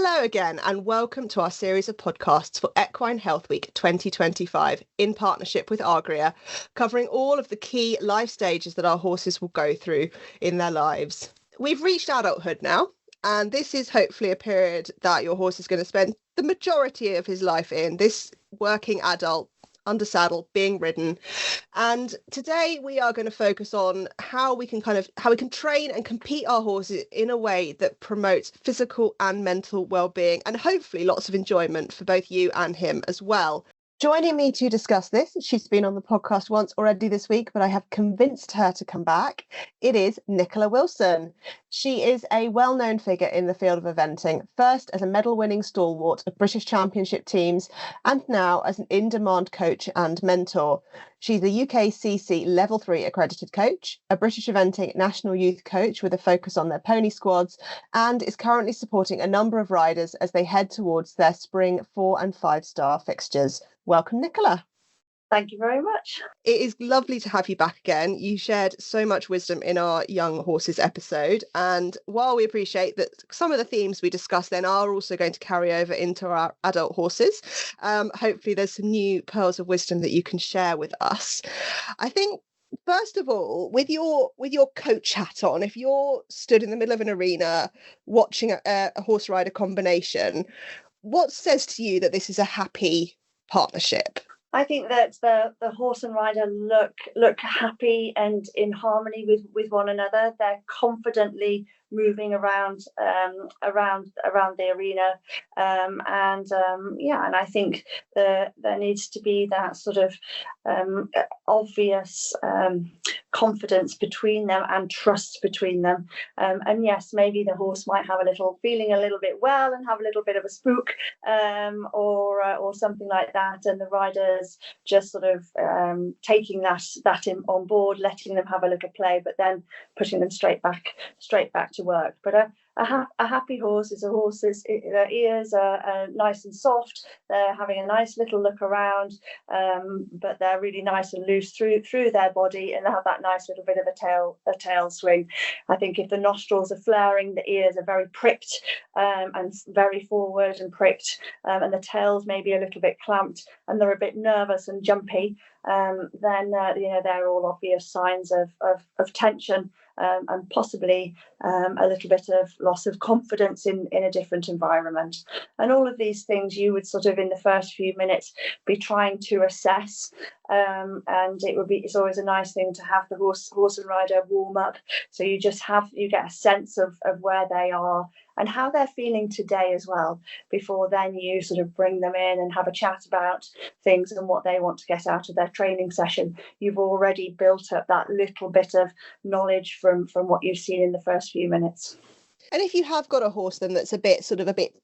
Hello again, and welcome to our series of podcasts for Equine Health Week 2025 in partnership with Agria, covering all of the key life stages that our horses will go through in their lives. We've reached adulthood now, and this is hopefully a period that your horse is going to spend the majority of his life in, this working adult under saddle, being ridden. And today we are going to focus on how we can train and compete our horses in a way that promotes physical and mental well-being, and hopefully lots of enjoyment for both you and him as well. Joining me to discuss this, she's been on the podcast once already this week, but I have convinced her to come back. It is Nicola Wilson. She is a well-known figure in the field of eventing, first as a medal-winning stalwart of British Championship teams, and now as an in-demand coach and mentor. She's a UKCC Level 3 accredited coach, a British Eventing National Youth Coach with a focus on their pony squads, and is currently supporting a number of riders as they head towards their spring 4- and 5-star fixtures. Welcome, Nicola. Thank you very much. It is lovely to have you back again. You shared so much wisdom in our Young Horses episode. And while we appreciate that some of the themes we discussed then are also going to carry over into our adult horses, hopefully there's some new pearls of wisdom that you can share with us. I think, first of all, with your coach hat on, if you're stood in the middle of an arena watching a horse rider combination, what says to you that this is a happy partnership? I think that the horse and rider look happy and in harmony with one another. They're confidently moving around the arena, and I think there needs to be that sort of obvious confidence between them and trust between them. And yes, maybe the horse might have feeling a little bit well and have a little bit of a spook, or something like that, and the rider's just sort of taking that on board, letting them have a little play, but then putting them straight back to work. But a happy horse is a horse their ears are nice and soft. They're having a nice little look around, but they're really nice and loose through their body, and they have that nice little bit of a tail swing. I think if the nostrils are flaring, the ears are very pricked, and very forward and pricked, and the tails maybe a little bit clamped, and they're a bit nervous and jumpy, then they're all obvious signs of tension, and possibly a little bit of loss of confidence in a different environment. And all of these things you would sort of in the first few minutes be trying to assess, and it's always a nice thing to have the horse and rider warm up, so you get a sense of where they are and how they're feeling today as well, before then you sort of bring them in and have a chat about things and what they want to get out of their training session. You've already built up that little bit of knowledge from what you've seen in the first few minutes. And if you have got a horse then that's a bit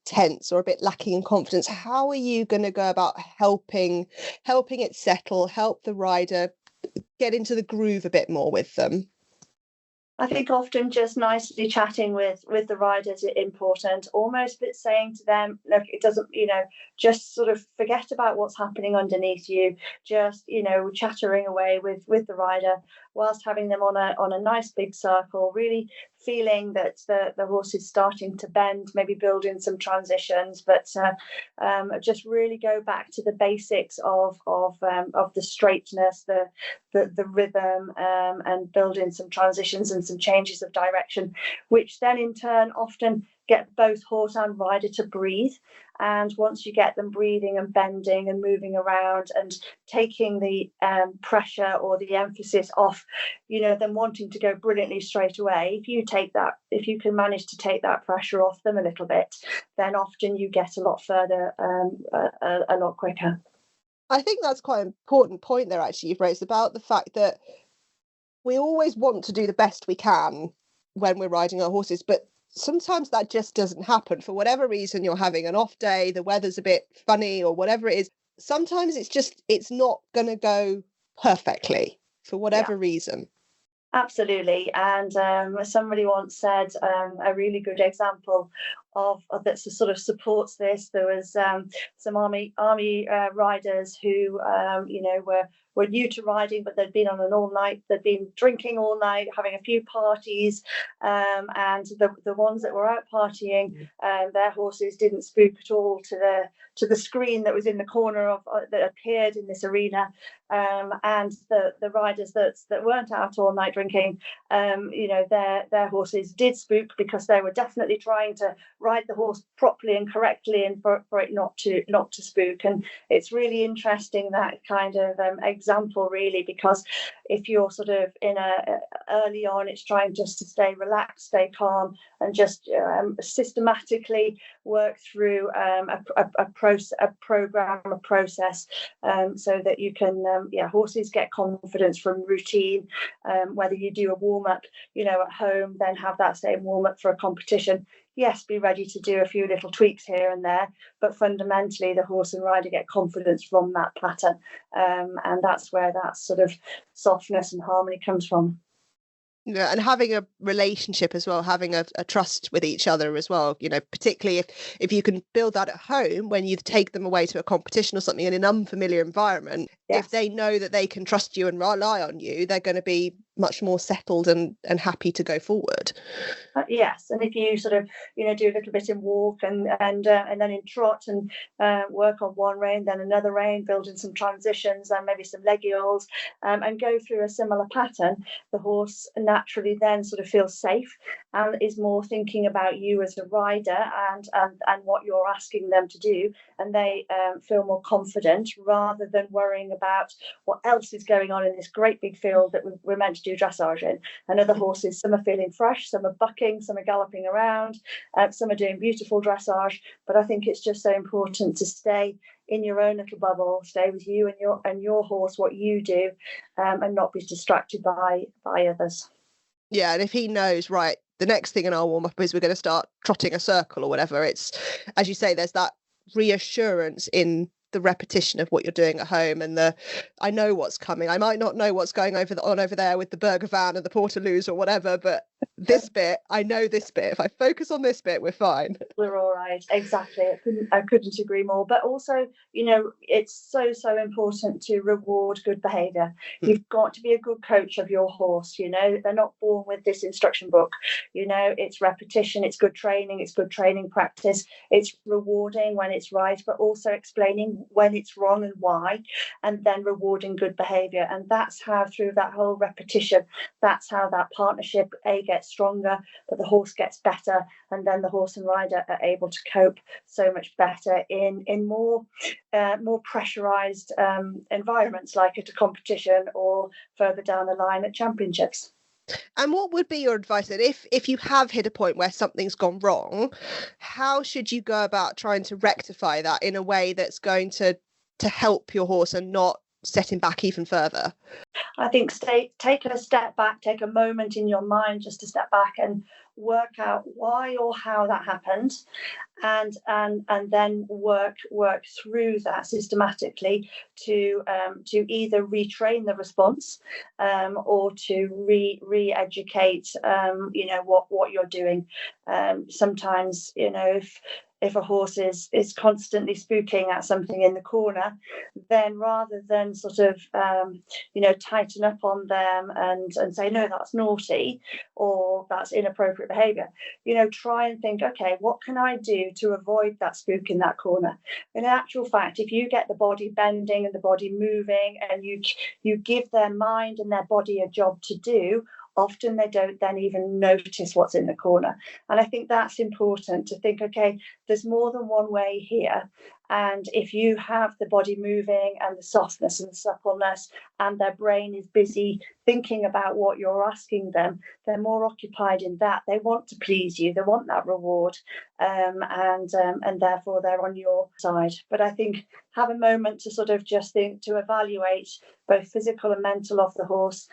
tense or a bit lacking in confidence, how are you going to go about helping it settle, help the rider get into the groove a bit more with them? I think often just nicely chatting with the riders is important, almost but saying to them, look, it doesn't, just sort of forget about what's happening underneath you, just, chattering away with the rider whilst having them on a nice big circle, really feeling that the horse is starting to bend, maybe build in some transitions, but just really go back to the basics of the straightness, the rhythm, and build in some transitions and some changes of direction, which then in turn often get both horse and rider to breathe. And once you get them breathing and bending and moving around and taking the pressure or the emphasis off, them wanting to go brilliantly straight away, if you can manage to take that pressure off them a little bit, then often you get a lot further, a lot quicker. I think that's quite an important point there, actually, you've raised about the fact that we always want to do the best we can when we're riding our horses, but sometimes that just doesn't happen. For whatever reason, you're having an off day, the weather's a bit funny or whatever it is. Sometimes it's not going to go perfectly for whatever reason. Absolutely. And somebody once said a really good example that sort of supports this. There was some army riders who were new to riding, but they'd been on an all-night, they'd been drinking all night, having a few parties, and the ones that were out partying, their horses didn't spook at all to the screen that was in the corner of that appeared in this arena, and the riders that weren't out all night drinking, their horses did spook, because they were definitely trying to ride the horse properly and correctly, and for it not to spook. And it's really interesting, that kind of example, really, because if you're sort of early on, it's trying just to stay relaxed, stay calm, and just systematically work through a program, a process, so that you can horses get confidence from routine. Whether you do a warm-up at home, then have that same warm-up for a competition. Yes, be ready to do a few little tweaks here and there, but fundamentally the horse and rider get confidence from that pattern, and that's where that sort of softness and harmony comes from. Yeah, and having a relationship as well, having a trust with each other as well, particularly if you can build that at home when you take them away to a competition or something in an unfamiliar environment. Yes. If they know that they can trust you and rely on you, they're going to be much more settled and happy to go forward. Yes, and if you sort of do a little bit in walk and then in trot, and work on one rein, then another rein, build in some transitions and maybe some legules, and go through a similar pattern, the horse naturally then sort of feels safe and is more thinking about you as a rider and what you're asking them to do, and they feel more confident, rather than worrying about what else is going on in this great big field that we're meant to do dressage in. And other horses, some are feeling fresh, some are bucking, some are galloping around, some are doing beautiful dressage. But I think it's just so important to stay in your own little bubble, stay with you and your horse, what you do, and not be distracted by others. Yeah, and if he knows, right, the next thing in our warm-up is we're going to start trotting a circle or whatever, it's, as you say, there's that reassurance in the repetition of what you're doing at home, and I know what's coming. I might not know what's going over there with the burger van and the portaloos or whatever, but this bit, I know this bit. If I focus on this bit, we're fine. We're all right. Exactly. I couldn't agree more. But also, it's so important to reward good behaviour. You've got to be a good coach of your horse. They're not born with this instruction book. It's repetition, it's good training practice. It's rewarding when it's right, but also explaining when it's wrong and why, and then rewarding good behaviour. And that's how, through that whole repetition, that's how that partnership gets stronger, but the horse gets better, and then the horse and rider are able to cope so much better in more pressurized environments, like at a competition or further down the line at championships. And what would be your advice that if you have hit a point where something's gone wrong, how should you go about trying to rectify that in a way that's going to help your horse and not set him back even further? I think take a step back, take a moment in your mind just to step back and work out why or how that happened, and then work through that systematically to either retrain the response, or to re-educate what you're doing. Sometimes if a horse is constantly spooking at something in the corner, then rather than sort of tighten up on them and say, no, that's naughty or that's inappropriate behaviour, try and think, okay, what can I do to avoid that spook in that corner? In actual fact, if you get the body bending and the body moving, and you give their mind and their body a job to do, often they don't then even notice what's in the corner. And I think that's important, to think, okay, there's more than one way here. And if you have the body moving and the softness and the suppleness, and their brain is busy thinking about what you're asking them, they're more occupied in that. They want to please you. They want that reward. And therefore they're on your side. But I think have a moment to sort of just think, to evaluate both physical and mental of the horse,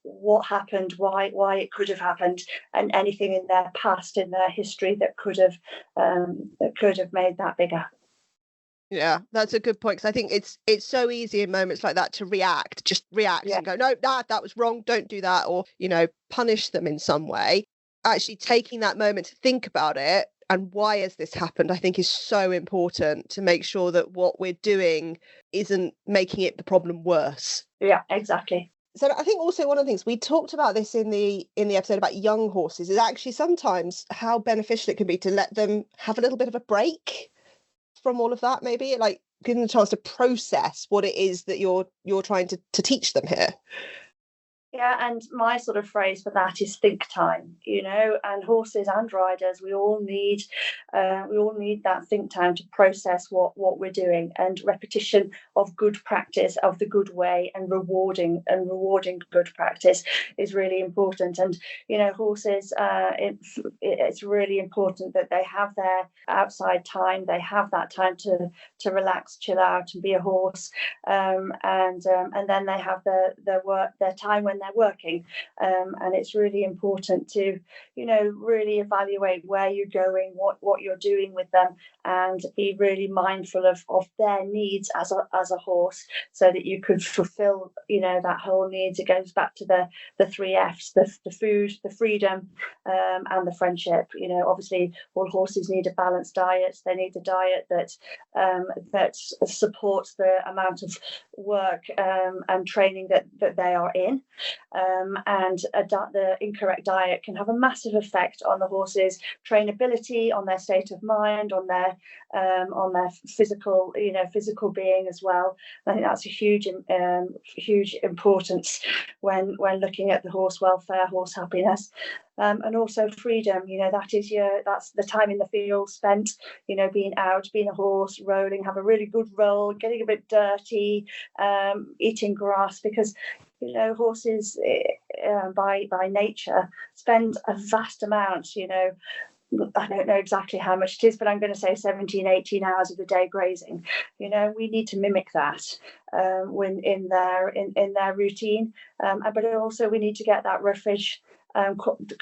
what happened, why it could have happened, and anything in their past, in their history that could have made that bigger. Yeah, that's a good point, because I think it's so easy in moments like that to react and go, no, that was wrong, don't do that, or punish them in some way. Actually taking that moment to think about it and why has this happened, I think is so important to make sure that what we're doing isn't making it the problem worse. Yeah, exactly. So I think also one of the things we talked about this in the episode about young horses is actually sometimes how beneficial it can be to let them have a little bit of a break from all of that, maybe like giving them a chance to process what it is that you're trying to teach them here. Yeah, and my sort of phrase for that is think time, and horses and riders, we all need that think time to process what we're doing, and repetition of good practice, of the good way, and rewarding good practice is really important. And horses, it's really important that they have their outside time, they have that time to relax, chill out, and be a horse, and then they have their time when they're working, and it's really important to really evaluate where you're going, what you're doing with them, and be really mindful of their needs as a horse, so that you could fulfill that whole needs. It goes back to the 3 F's: the food, the freedom, and the friendship. Obviously all horses need a balanced diet. They need a diet that supports the amount of work and training that they are in, and the incorrect diet can have a massive effect on the horse's trainability, on their state of mind, on their physical being as well. And I think that's a huge importance when looking at the horse welfare, horse happiness. And also freedom, that's the time in the field spent, being out, being a horse, rolling, have a really good roll, getting a bit dirty, eating grass, because horses by nature spend a vast amount, I don't know exactly how much it is, but I'm going to say 17, 18 hours of the day grazing. We need to mimic that when in their routine, but also we need to get that roughage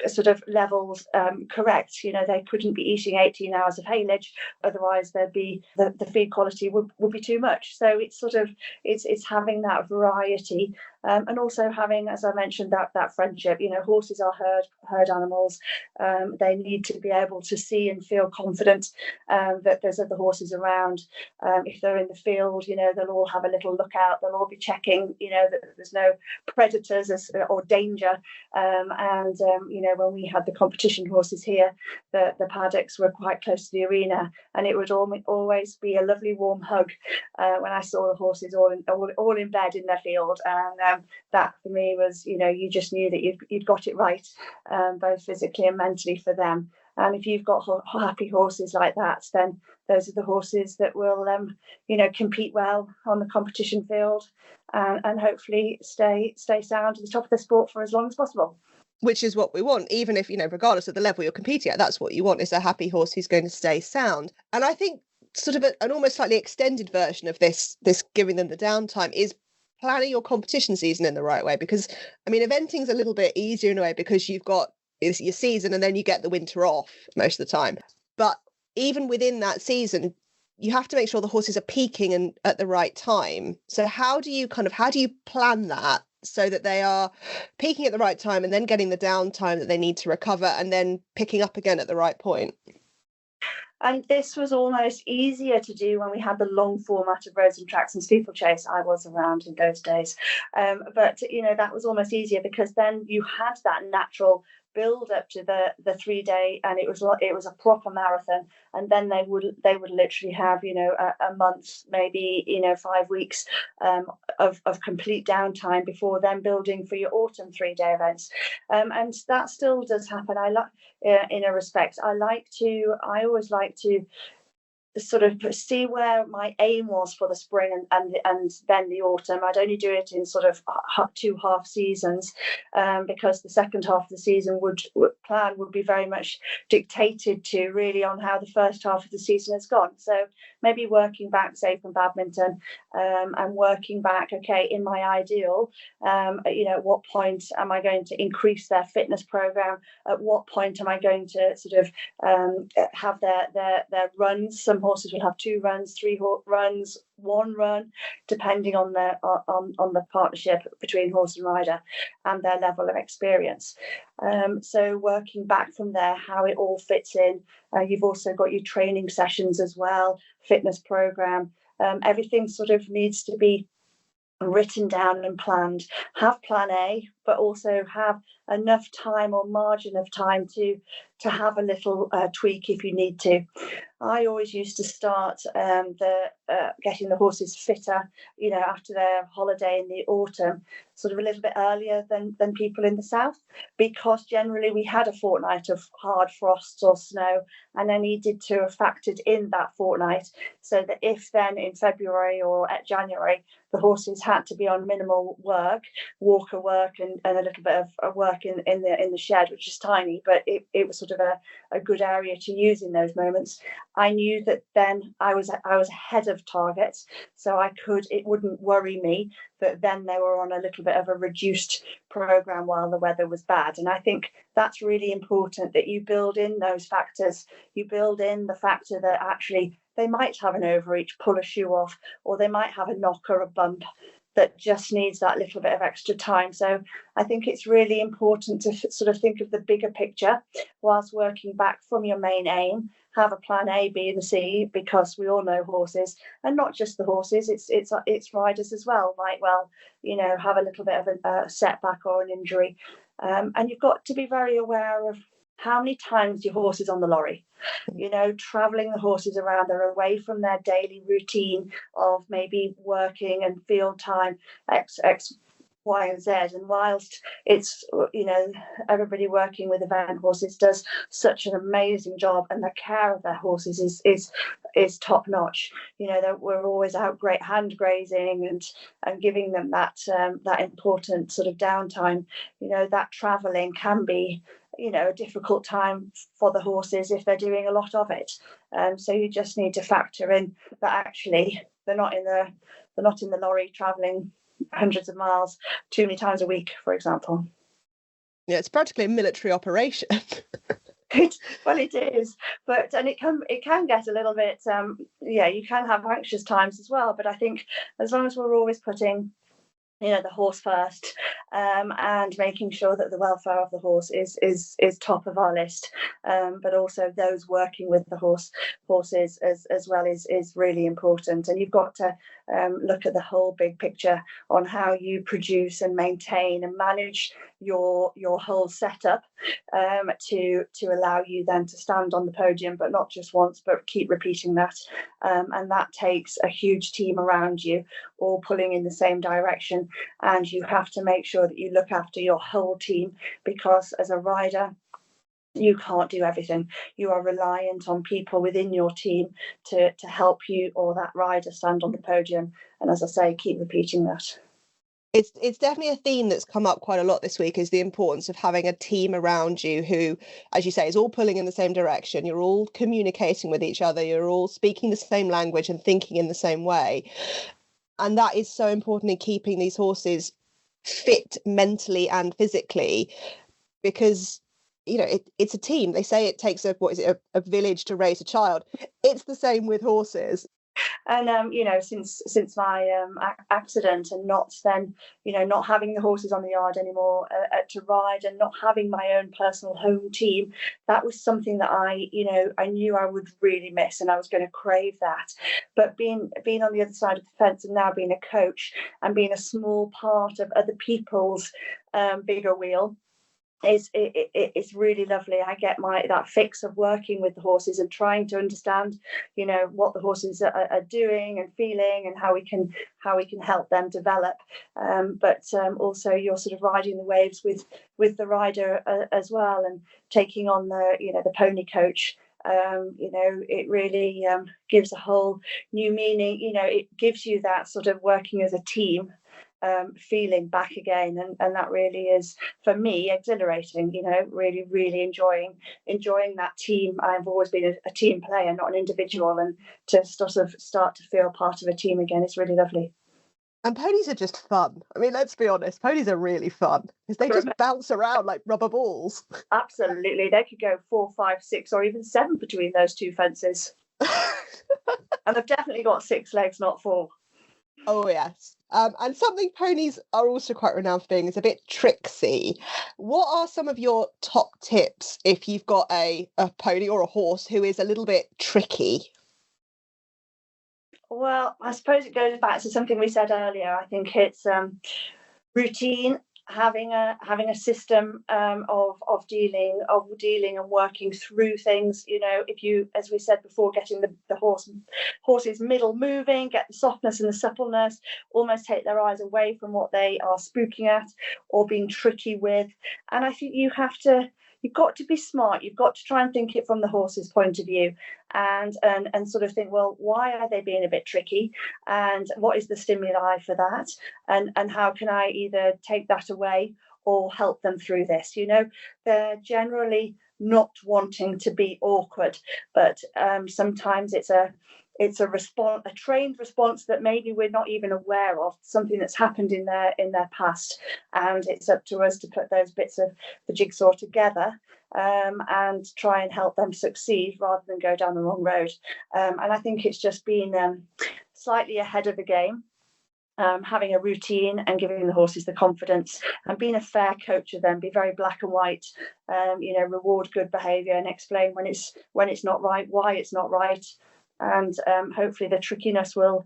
sort of levels correct. They couldn't be eating 18 hours of haylage, otherwise there'd be the feed quality would be too much. So it's sort of it's having that variety, and also having, as I mentioned, that friendship. Horses are herd animals. They need to be able to see and feel confident that there's other horses around. If they're in the field, they'll all have a little lookout. They'll all be checking, that there's no predators or danger. And when we had the competition horses here, the paddocks were quite close to the arena, and it would always be a lovely warm hug when I saw the horses all in bed in their field. And that for me was, you just knew that you'd got it right, both physically and mentally for them. And if you've got happy horses like that, then those are the horses that will, compete well on the competition field, and hopefully stay sound at the top of the sport for as long as possible. Which is what we want, even if, regardless of the level you're competing at, that's what you want, is a happy horse who's going to stay sound. And I think sort of an almost slightly extended version of this giving them the downtime is planning your competition season in the right way, because eventing's a little bit easier in a way because you've got your season and then you get the winter off most of the time. But even within that season, you have to make sure the horses are peaking and at the right time. So how do you plan that so that they are peaking at the right time and then getting the downtime that they need to recover and then picking up again at the right point? And this was almost easier to do when we had the long format of roads and tracks and steeplechase. I was around in those days. But that was almost easier because then you had that natural build up to the 3 day, and it was a proper marathon. And then they would literally have a month, maybe 5 weeks of complete downtime before then building for your autumn 3 day events. And that still does happen. In a respect, I always like to sort of see where my aim was for the spring and then the autumn. I'd only do it in sort of 2 half seasons, because the second half of the season would be very much dictated to really on how the first half of the season has gone. So maybe working back, say, from badminton, and working back, okay, in my ideal, at what point am I going to increase their fitness program? At what point am I going to sort of have their runs, some Some horses will have 2 runs, 3 runs, 1 run, depending on the partnership between horse and rider and their level of experience. So working back from there, how it all fits in. You've also got your training sessions as well, fitness program. Everything sort of needs to be written down and planned. Have plan A, but also have enough time or margin of time to have a little tweak if you need to. I always used to start getting the horses fitter, after their holiday in the autumn, sort of a little bit earlier than people in the south, because generally we had a fortnight of hard frosts or snow, and I needed to have factored in that fortnight, so that if then in February or at January the horses had to be on minimal work, walker work, and a little bit of work in the shed, which is tiny, but it was sort of a good area to use in those moments. I knew that then I was ahead of targets, so it wouldn't worry me that then they were on a little bit of a reduced program while the weather was bad. And I think that's really important, that you build in those factors. You build in the factor that actually they might have an overreach, pull a shoe off, or they might have a knock or a bump that just needs that little bit of extra time. So I think it's really important to sort of think of the bigger picture whilst working back from your main aim. Have a plan A, B, and C, because we all know horses, and not just the horses, it's riders as well, might well, have a little bit of a setback or an injury. And you've got to be very aware of how many times your horse is on the lorry. Traveling the horses around, they're away from their daily routine of maybe working and field time, X, Y, and Z. And whilst it's, everybody working with event horses does such an amazing job, and the care of their horses is top notch. We're always out hand grazing and giving them that important sort of downtime. That traveling can be a difficult time for the horses if they're doing a lot of it. So you just need to factor in that actually they're not in the lorry traveling hundreds of miles too many times a week, for example. Yeah, it's practically a military operation. Well, it is, and it can get a little bit. You can have anxious times as well. But I think as long as we're always putting the horse first, and making sure that the welfare of the horse is top of our list, but also those working with the horses as well is really important. And you've got to look at the whole big picture on how you produce and maintain and manage your whole setup, to allow you then to stand on the podium, but not just once, but keep repeating that. And that takes a huge team around you, all pulling in the same direction. And you have to make sure that you look after your whole team, because as a rider, you can't do everything. You are reliant on people within your team to help you or that rider stand on the podium. And as I say, keep repeating that. It's definitely a theme that's come up quite a lot this week, is the importance of having a team around you who, as you say, is all pulling in the same direction. You're all communicating with each other. You're all speaking the same language and thinking in the same way. And that is so important in keeping these horses fit mentally and physically, because it's a team. They say it takes a village to raise a child. It's the same with horses. And since my accident, and not having the horses on the yard anymore to ride, and not having my own personal home team, that was something that I knew I would really miss, and I was going to crave that. But being on the other side of the fence, and now being a coach and being a small part of other people's bigger wheel, it's really lovely. I get that fix of working with the horses and trying to understand, what the horses are doing and feeling, and how we can help them develop. But also you're sort of riding the waves with the rider as well, and taking on the pony coach. It really gives a whole new meaning. It gives you that sort of working as a team feeling back again, and that really is, for me, exhilarating. Really, really enjoying that team. I've always been a team player, not an individual, and to sort of start to feel part of a team again is really lovely. And ponies are just fun. I mean, let's be honest, ponies are really fun because they just bounce around like rubber balls. Absolutely. They could go 4, 5, 6, or even 7 between those two fences. And they've definitely got 6 legs, not 4. Oh yes. And something ponies are also quite renowned for being is a bit tricksy. What are some of your top tips if you've got a pony or a horse who is a little bit tricky? Well, I suppose it goes back to something we said earlier. I think it's routine, having a system of dealing and working through things. If you, as we said before, getting the horse's middle moving, get the softness and the suppleness, almost take their eyes away from what they are spooking at or being tricky with. And I think you've got to be smart. You've got to try and think it from the horse's point of view, and sort of think, well, why are they being a bit tricky, and what is the stimuli for that, and how can I either take that away or help them through this. They're generally not wanting to be awkward, but sometimes it's a response, a trained response that maybe we're not even aware of, something that's happened in their past, and it's up to us to put those bits of the jigsaw together, and try and help them succeed rather than go down the wrong road. And I think it's just being slightly ahead of the game. Having a routine and giving the horses the confidence and being a fair coach of them, be very black and white, reward good behaviour and explain when it's not right, why it's not right, and hopefully the trickiness will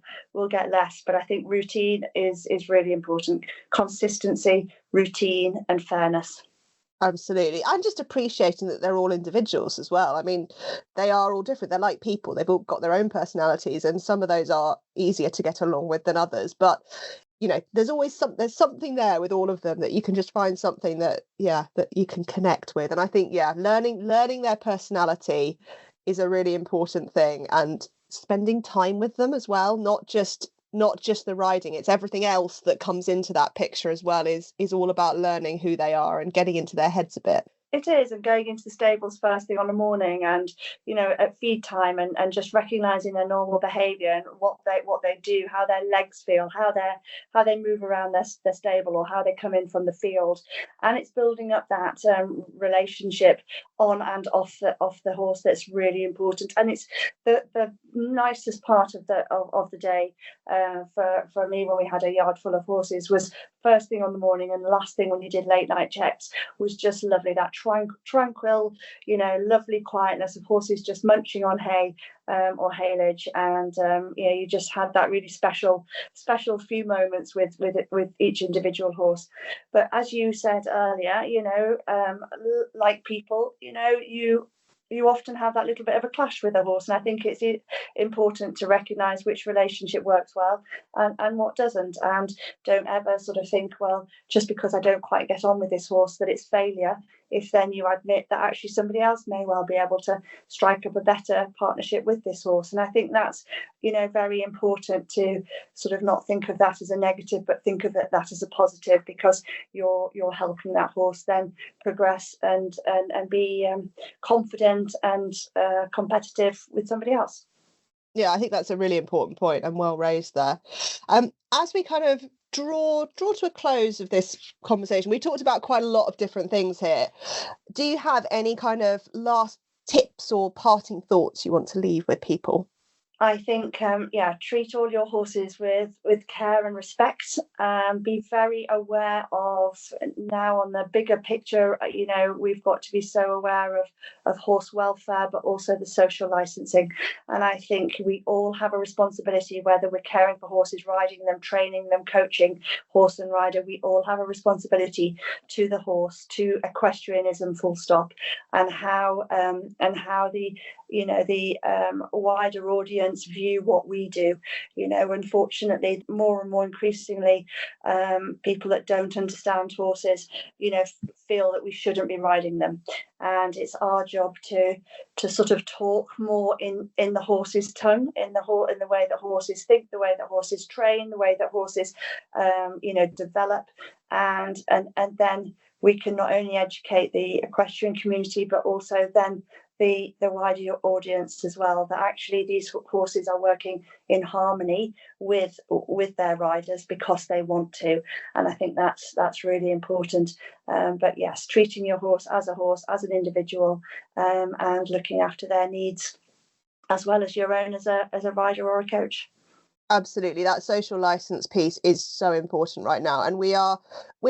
get less. But I think routine is really important. Consistency, routine and fairness. Absolutely. And just appreciating that they're all individuals as well. I mean, they are all different. They're like people. They've all got their own personalities, and some of those are easier to get along with than others. But there's always there's something there with all of them that you can just find something that you can connect with. And I think learning their personality is a really important thing, and spending time with them as well, not just the riding, it's everything else that comes into that picture as well, is all about learning who they are and getting into their heads a bit. It is, and going into the stables first thing on the morning, and at feed time, and just recognizing their normal behavior and what they do, how their legs feel, how they move around their stable, or how they come in from the field. And it's building up that relationship on and off the horse that's really important. And it's the nicest part of the day for me when we had a yard full of horses was first thing on the morning, and the last thing when you did late night checks was just lovely. That tranquil, lovely quietness of horses just munching on hay or haylage, and you just had that really special few moments with each individual horse. But as you said earlier, like people, you often have that little bit of a clash with a horse, and I think it's important to recognise which relationship works well and what doesn't, and don't ever sort of think, well, just because I don't quite get on with this horse, that it's failure, if then you admit that actually somebody else may well be able to strike up a better partnership with this horse. And I think that's very important, to sort of not think of that as a negative, but think of that as a positive, because you're helping that horse then progress and be confident and competitive with somebody else. Yeah, I think that's a really important point and well raised there. As we kind of draw to a close of this conversation, we talked about quite a lot of different things here. Do you have any kind of last tips or parting thoughts you want to leave with people? I think, treat all your horses with care and respect. Be very aware of, now on the bigger picture, we've got to be so aware of horse welfare, but also the social licensing. And I think we all have a responsibility, whether we're caring for horses, riding them, training them, coaching horse and rider, we all have a responsibility to the horse, to equestrianism full stop, and how the wider audience view what we do. Unfortunately, more and more increasingly, people that don't understand horses, feel that we shouldn't be riding them, and it's our job to sort of talk more in the horse's tongue, in the way that horses think, the way that horses train, the way that horses develop, and then we can not only educate the equestrian community, but also then the wider audience as well, that actually these horses are working in harmony with their riders because they want to. And I think that's really important. But yes, treating your horse, as an individual, and looking after their needs as well as your own as a rider or a coach. Absolutely, that social license piece is so important right now, and we're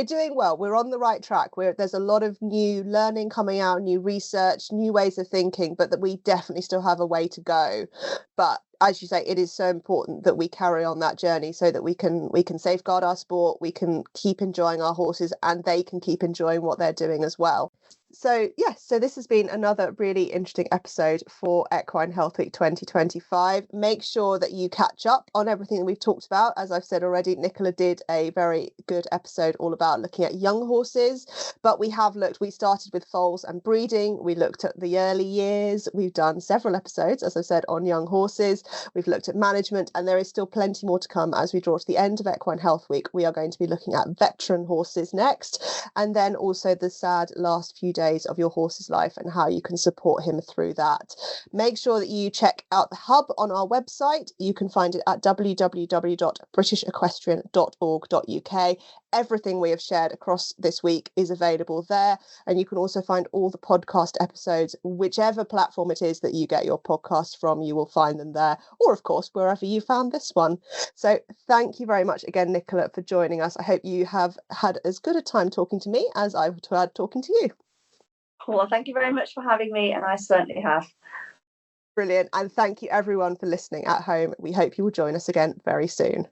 doing well. We're on the right track. There's a lot of new learning coming out, new research, new ways of thinking, but that we definitely still have a way to go. But as you say, it is so important that we carry on that journey so that we can safeguard our sport, we can keep enjoying our horses, and they can keep enjoying what they're doing as well. So yes, so this has been another really interesting episode for Equine Health Week 2025. Make sure that you catch up on everything that we've talked about. As I've said already, Nicola did a very good episode all about looking at young horses, but we started with foals and breeding. We looked at the early years. We've done several episodes, as I said, on young horses. We've looked at management, and there is still plenty more to come as we draw to the end of Equine Health Week. We are going to be looking at veteran horses next, and then also the sad last few days of your horse's life and how you can support him through that. Make sure that you check out the hub on our website. You can find it at www.britishequestrian.org.uk. Everything we have shared across this week is available there, and you can also find all the podcast episodes, whichever platform it is that you get your podcast from, you will find them there, or of course wherever you found this one. So thank you very much again, Nicola, for joining us. I hope you have had as good a time talking to me as I've had talking to you. Well, thank you very much for having me, and I certainly have. Brilliant. And thank you everyone for listening at home. We hope you will join us again very soon.